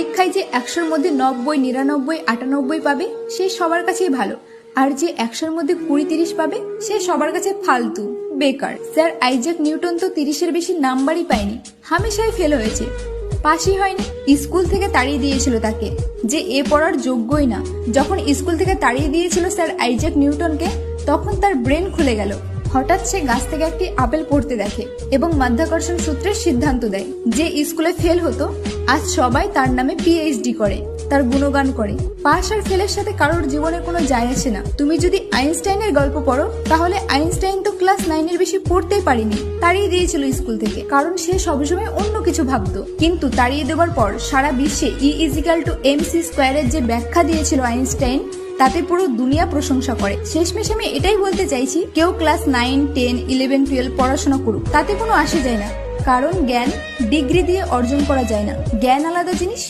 পরীক্ষায় যে 100-র মধ্যে 90, 99, 98 পাবে সে সবার কাছেই ভালো, আর যে 100-র মধ্যে 20-30 পাবে সে সবার কাছে ফালতু, বেকার। স্যার আইজ্যাক নিউটন তো 30-এর বেশি নাম্বারই পায়নি, হামেশাই ফেল হয়েছে, পাশই হয়নি। স্কুল থেকে তাড়িয়ে দিয়েছিল তাকে, যে এ পড়ার যোগ্যই না। যখন স্কুল থেকে তাড়িয়ে দিয়েছিল স্যার আইজ্যাক নিউটনকে, তখন তার ব্রেন খুলে গেল। হঠাৎ সে গাছ থেকে একটি আপেল পড়তে দেখে এবং মাধ্যাকর্ষণ সূত্রের সিদ্ধান্ত দেয়। যে স্কুলে ফেল হতো আজ সবাই তার নামে পিএইচডি করে, তার গুণগান করে। পাস আর ফেলের সাথে কারোর জীবনে কোনো যায় আসে না। তুমি যদি আইনস্টাইনের গল্প পড়ো তাহলে আইনস্টাইন তো ক্লাস 9-এর বেশি পড়তেই পারিনি, তাড়িয়ে দিয়েছিল স্কুল থেকে, কারণ সে সবসময় অন্য কিছু ভাবতো। কিন্তু তাড়িয়ে দেওয়ার পর সারা বিশ্বে E=mc² এর যে ব্যাখ্যা দিয়েছিল আইনস্টাইন, তাতে পুরো দুনিয়া প্রশংসা করে। শেষমেশ আমি এটাই বলতে চাইছি, কেউ ক্লাস 9, 10, 11, 12 পড়াশোনা করুক, তাতে কোনো আসে যায় না, কারণ জ্ঞান ডিগ্রি দিয়ে অর্জন করা যায় না। জ্ঞান আলাদা জিনিস,